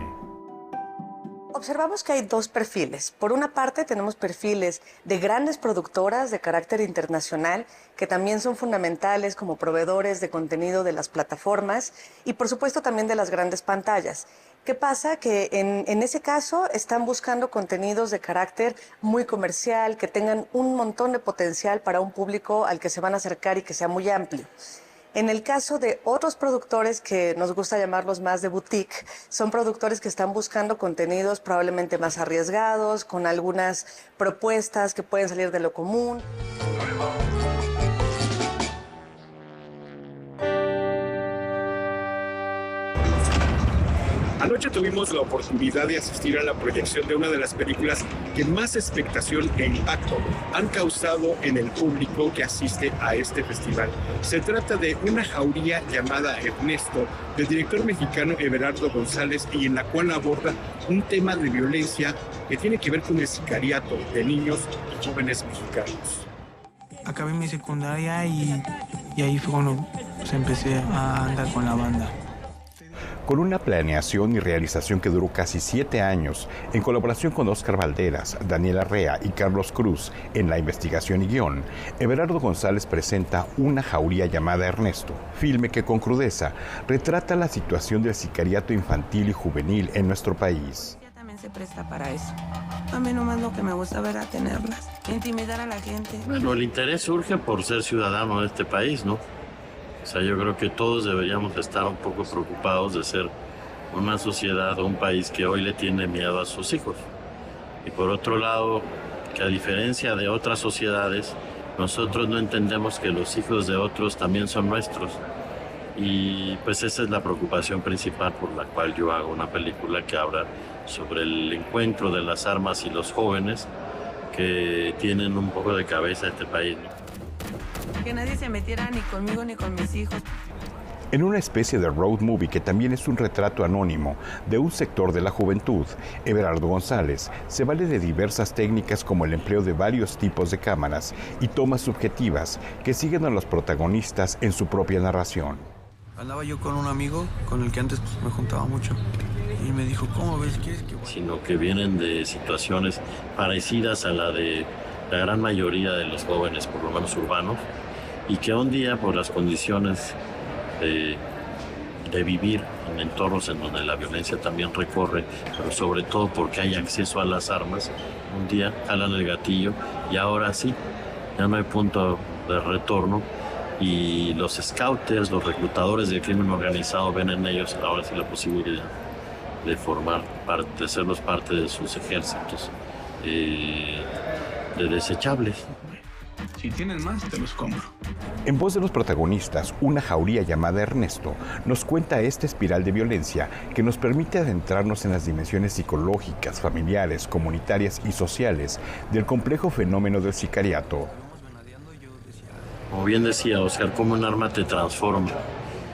Observamos que hay dos perfiles. Por una parte tenemos perfiles de grandes productoras de carácter internacional que también son fundamentales como proveedores de contenido de las plataformas y por supuesto también de las grandes pantallas. ¿Qué pasa? Que en ese caso están buscando contenidos de carácter muy comercial, que tengan un montón de potencial para un público al que se van a acercar y que sea muy amplio. En el caso de otros productores que nos gusta llamarlos más de boutique, son productores que están buscando contenidos probablemente más arriesgados, con algunas propuestas que pueden salir de lo común. Anoche tuvimos la oportunidad de asistir a la proyección de una de las películas que más expectación e impacto han causado en el público que asiste a este festival. Se trata de Una jauría llamada Ernesto, del director mexicano Everardo González, y en la cual aborda un tema de violencia que tiene que ver con el sicariato de niños y jóvenes mexicanos. Acabé mi secundaria y ahí fue cuando empecé a andar con la banda. Con una planeación y realización que duró casi 7 años, en colaboración con Óscar Valderas, Daniela Rea y Carlos Cruz en la investigación y guión, Everardo González presenta Una jauría llamada Ernesto, filme que con crudeza retrata la situación del sicariato infantil y juvenil en nuestro país. También se presta para eso. A mí nomás lo que me gusta ver a tenerlas, intimidar a la gente. Bueno, el interés surge por ser ciudadano de este país, ¿no? O sea, yo creo que todos deberíamos estar un poco preocupados de ser una sociedad o un país que hoy le tiene miedo a sus hijos. Y por otro lado, que a diferencia de otras sociedades, nosotros no entendemos que los hijos de otros también son nuestros. Y pues esa es la preocupación principal por la cual yo hago una película que habla sobre el encuentro de las armas y los jóvenes que tienen un poco de cabeza este país, ¿no? Que nadie se metiera ni conmigo ni con mis hijos. En una especie de road movie que también es un retrato anónimo de un sector de la juventud, Everardo González se vale de diversas técnicas como el empleo de varios tipos de cámaras y tomas subjetivas que siguen a los protagonistas en su propia narración. Andaba yo con un amigo con el que antes me juntaba mucho y me dijo, ¿cómo ves? ¿Quieres que vaya? Sino que vienen de situaciones parecidas a la de la gran mayoría de los jóvenes, por lo menos urbanos, y que un día por las condiciones de vivir en entornos en donde la violencia también recorre, pero sobre todo porque hay acceso a las armas, un día jalan el gatillo y ahora sí, ya no hay punto de retorno y los scouters, los reclutadores del crimen organizado ven en ellos ahora sí la posibilidad de formar parte, de serlos parte de sus ejércitos de desechables. Si tienes más, te los compro. En voz de los protagonistas, Una jauría llamada Ernesto nos cuenta esta espiral de violencia que nos permite adentrarnos en las dimensiones psicológicas, familiares, comunitarias y sociales del complejo fenómeno del sicariato. Como bien decía Óscar, cómo un arma te transforma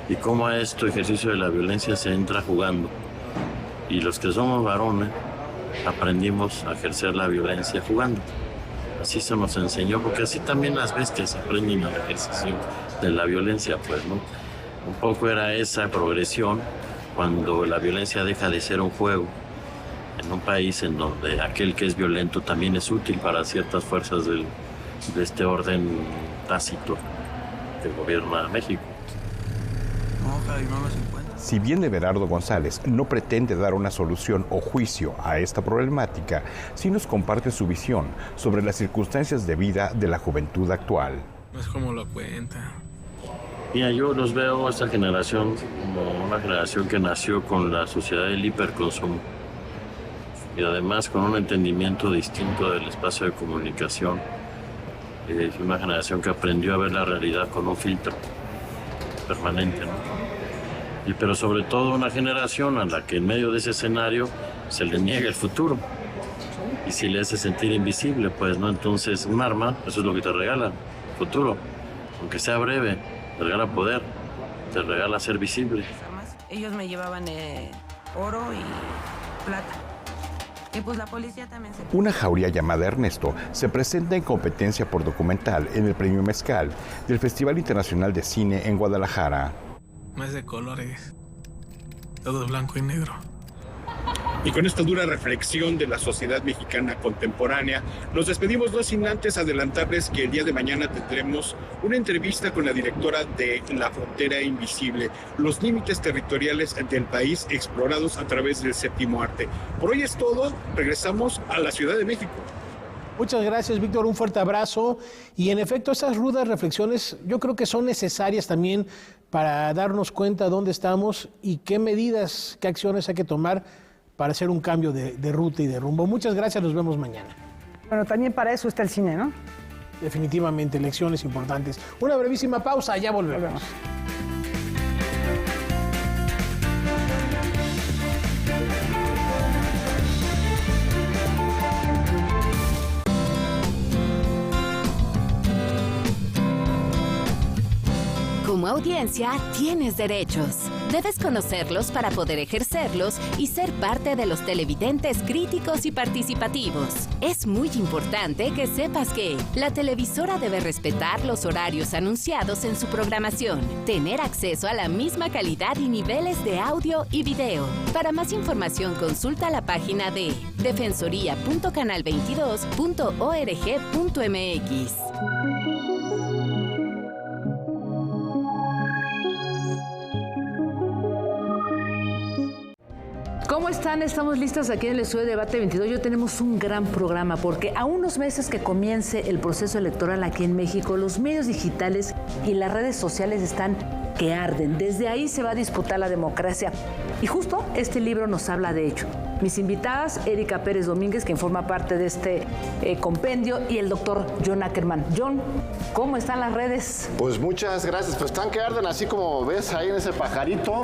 y cómo a este ejercicio de la violencia se entra jugando. Y los que somos varones aprendimos a ejercer la violencia jugando. Así se nos enseñó, porque así también las bestias aprenden al ejercicio de la violencia, pues, ¿no? Un poco era esa progresión cuando la violencia deja de ser un juego en un país en donde aquel que es violento también es útil para ciertas fuerzas de este orden tácito que gobierna México. Si bien Everardo González no pretende dar una solución o juicio a esta problemática, sí nos comparte su visión sobre las circunstancias de vida de la juventud actual. No es como lo cuenta. Mira, yo los veo a esta generación como una generación que nació con la sociedad del hiperconsumo y además con un entendimiento distinto del espacio de comunicación. Es una generación que aprendió a ver la realidad con un filtro permanente, ¿no? Pero sobre todo una generación a la que en medio de ese escenario se le niega el futuro y se le hace sentir invisible, pues, ¿no? Entonces, un arma, eso es lo que te regala, futuro, aunque sea breve, te regala poder, te regala ser visible. Ellos me llevaban oro y plata. Y pues la policía también se... Una jauría llamada Ernesto se presenta en competencia por documental en el Premio Mezcal del Festival Internacional de Cine en Guadalajara. No es de colores, todo es blanco y negro. Y con esta dura reflexión de la sociedad mexicana contemporánea, nos despedimos no sin antes adelantarles que el día de mañana tendremos una entrevista con la directora de La Frontera Invisible, los límites territoriales del país explorados a través del séptimo arte. Por hoy es todo, regresamos a la Ciudad de México. Muchas gracias, Víctor, un fuerte abrazo. Y en efecto, esas rudas reflexiones yo creo que son necesarias también para darnos cuenta de dónde estamos y qué medidas, qué acciones hay que tomar para hacer un cambio de ruta y de rumbo. Muchas gracias, nos vemos mañana. Bueno, también para eso está el cine, ¿no? Definitivamente, lecciones importantes. Una brevísima pausa, ya volvemos. Como audiencia, tienes derechos. Debes conocerlos para poder ejercerlos y ser parte de los televidentes críticos y participativos. Es muy importante que sepas que la televisora debe respetar los horarios anunciados en su programación, tener acceso a la misma calidad y niveles de audio y video. Para más información, consulta la página de defensoría.canal22.org.mx. ¿Cómo están? Estamos listas aquí en el estudio de Debate 22. Hoy tenemos un gran programa porque a unos meses que comience el proceso electoral aquí en México, los medios digitales y las redes sociales están que arden. Desde ahí se va a disputar la democracia. Y justo este libro nos habla de ello. Mis invitadas, Erika Pérez Domínguez, quien forma parte de este compendio, y el doctor John Ackerman. John, ¿cómo están las redes? Pues muchas gracias. Pues están que arden, así como ves ahí en ese pajarito.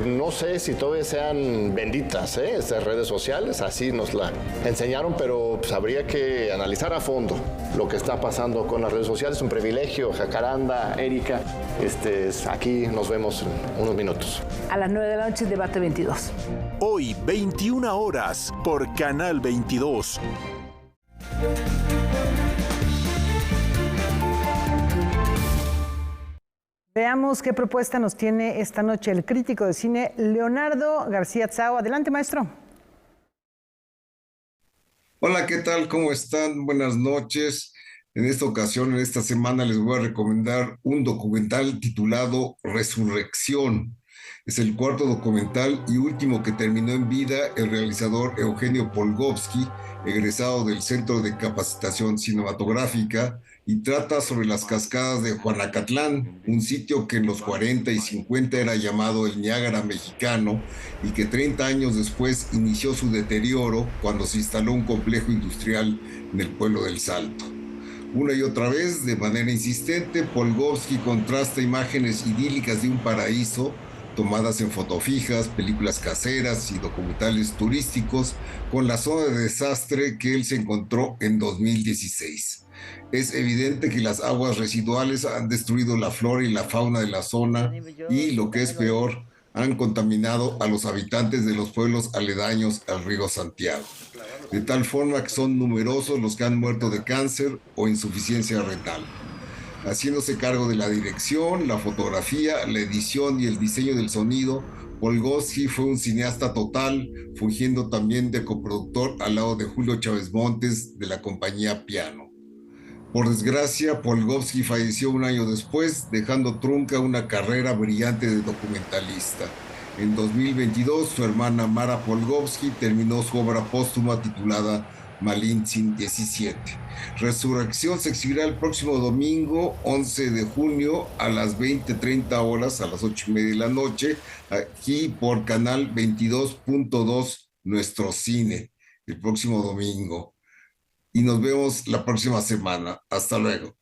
No sé si todavía sean benditas, estas redes sociales. Así nos la enseñaron, pero pues habría que analizar a fondo lo que está pasando con las redes sociales. Es un privilegio. Jacaranda, Erika, aquí nos vemos en unos minutos. A las 9 de la noche, Debate 22. Hoy, 21 horas, por Canal 22. Veamos qué propuesta nos tiene esta noche el crítico de cine Leonardo García Tsao. Adelante, maestro. Hola, ¿qué tal? ¿Cómo están? Buenas noches. En esta ocasión, en esta semana, les voy a recomendar un documental titulado Resurrección. Es el cuarto documental y último que terminó en vida el realizador Eugenio Polgovsky, egresado del Centro de Capacitación Cinematográfica, y trata sobre las cascadas de Juanacatlán, un sitio que en los 40 y 50 era llamado el Niágara mexicano y que 30 años después inició su deterioro cuando se instaló un complejo industrial en el pueblo del Salto. Una y otra vez, de manera insistente, Polgovsky contrasta imágenes idílicas de un paraíso tomadas en fotofijas, películas caseras y documentales turísticos con la zona de desastre que él se encontró en 2016. Es evidente que las aguas residuales han destruido la flora y la fauna de la zona y, lo que es peor, han contaminado a los habitantes de los pueblos aledaños al río Santiago, de tal forma que son numerosos los que han muerto de cáncer o insuficiencia renal. Haciéndose cargo de la dirección, la fotografía, la edición y el diseño del sonido, Polgowski fue un cineasta total, fungiendo también de coproductor al lado de Julio Chávez Montes de la compañía Piano. Por desgracia, Polgowski falleció un año después, dejando trunca una carrera brillante de documentalista. En 2022, su hermana Mara Polgowski terminó su obra póstuma titulada Malintzin 17. Resurrección se exhibirá el próximo domingo 11 de junio a las 20:30 horas, a las 8:30 de la noche, aquí por canal 22.2 Nuestro Cine, el próximo domingo. Y nos vemos la próxima semana. Hasta luego.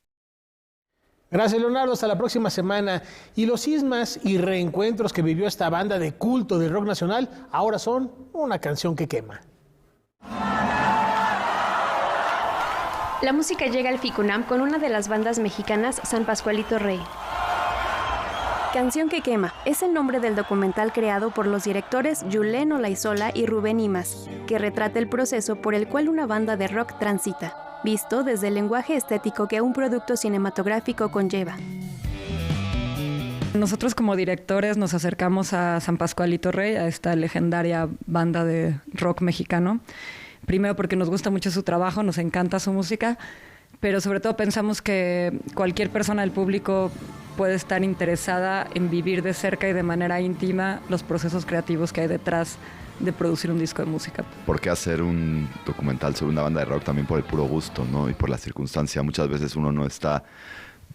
Gracias, Leonardo. Hasta la próxima semana. Y los cismas y reencuentros que vivió esta banda de culto del rock nacional ahora son una canción que quema. La música llega al FICUNAM con una de las bandas mexicanas, San Pascualito Rey. Canción que quema es el nombre del documental creado por los directores Julen Olaizola y Rubén Imas, que retrata el proceso por el cual una banda de rock transita, visto desde el lenguaje estético que un producto cinematográfico conlleva. Nosotros como directores nos acercamos a San Pascualito Rey, a esta legendaria banda de rock mexicano. Primero porque nos gusta mucho su trabajo, nos encanta su música, pero sobre todo pensamos que cualquier persona del público puede estar interesada en vivir de cerca y de manera íntima los procesos creativos que hay detrás de producir un disco de música. ¿Por qué hacer un documental sobre una banda de rock? También por el puro gusto, ¿no? Y por la circunstancia. Muchas veces uno no está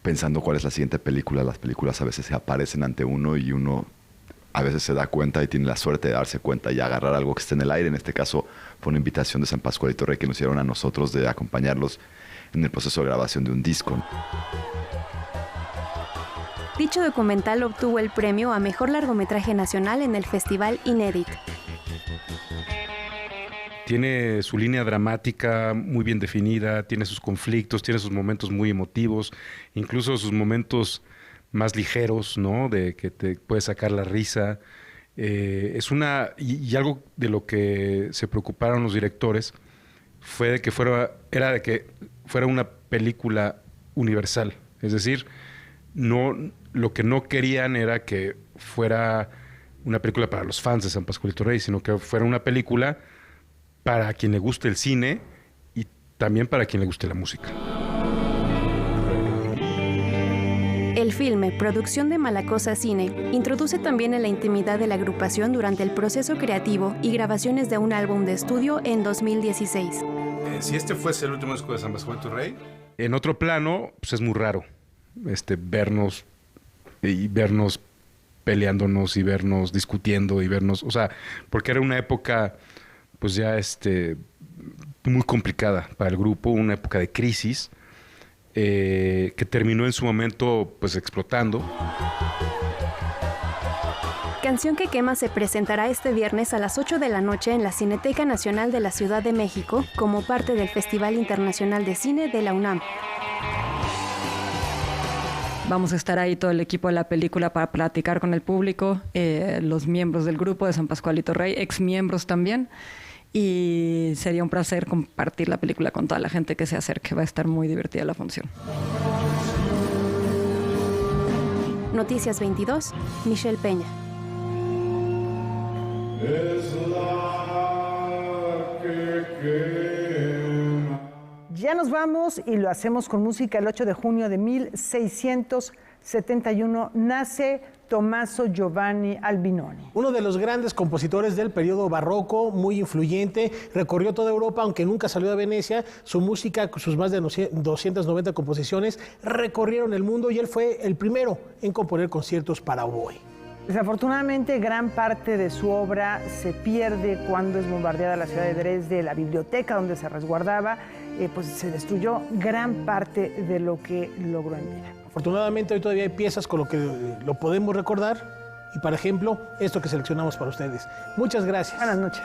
pensando cuál es la siguiente película. Las películas a veces se aparecen ante uno y uno a veces se da cuenta y tiene la suerte de darse cuenta y agarrar algo que esté en el aire. En este caso fue una invitación de San Pascualito Rey que nos hicieron a nosotros de acompañarlos en el proceso de grabación de un disco. Dicho documental obtuvo el premio a Mejor Largometraje Nacional en el Festival Inédit. Tiene su línea dramática muy bien definida, tiene sus conflictos, tiene sus momentos muy emotivos, incluso sus momentos más ligeros, ¿no? De que te puede sacar la risa. Es una... Y algo de lo que se preocuparon los directores fue de que fuera una película universal. Es decir, lo que no querían era que fuera una película para los fans de San Pascualito Rey, sino que fuera una película para quien le guste el cine y también para quien le guste la música. El filme, producción de Malacosa Cine, introduce también en la intimidad de la agrupación durante el proceso creativo y grabaciones de un álbum de estudio en 2016. Si este fuese el último disco de San Pascualito Rey, en otro plano, pues es muy raro vernos peleándonos y vernos discutiendo y vernos, o sea, porque era una época pues ya muy complicada para el grupo, una época de crisis que terminó en su momento pues explotando. Canción que quema se presentará este viernes a las 8 de la noche en la Cineteca Nacional de la Ciudad de México como parte del Festival Internacional de Cine de la UNAM. Vamos a estar ahí todo el equipo de la película para platicar con el público, los miembros del grupo de San Pascualito Rey, exmiembros también. Y sería un placer compartir la película con toda la gente que se acerque. Va a estar muy divertida la función. Noticias 22, Michelle Peña. Ya nos vamos y lo hacemos con música. El 8 de junio de 1671 nace Tommaso Giovanni Albinoni. Uno de los grandes compositores del periodo barroco, muy influyente, recorrió toda Europa, aunque nunca salió de Venecia. Su música, sus más de 290 composiciones, recorrieron el mundo y él fue el primero en componer conciertos para oboe. Desafortunadamente, gran parte de su obra se pierde cuando es bombardeada la ciudad de Dresde, la biblioteca donde se resguardaba, pues se destruyó gran parte de lo que logró en vida. Afortunadamente, hoy todavía hay piezas con lo que lo podemos recordar y, por ejemplo, esto que seleccionamos para ustedes. Muchas gracias. Buenas noches.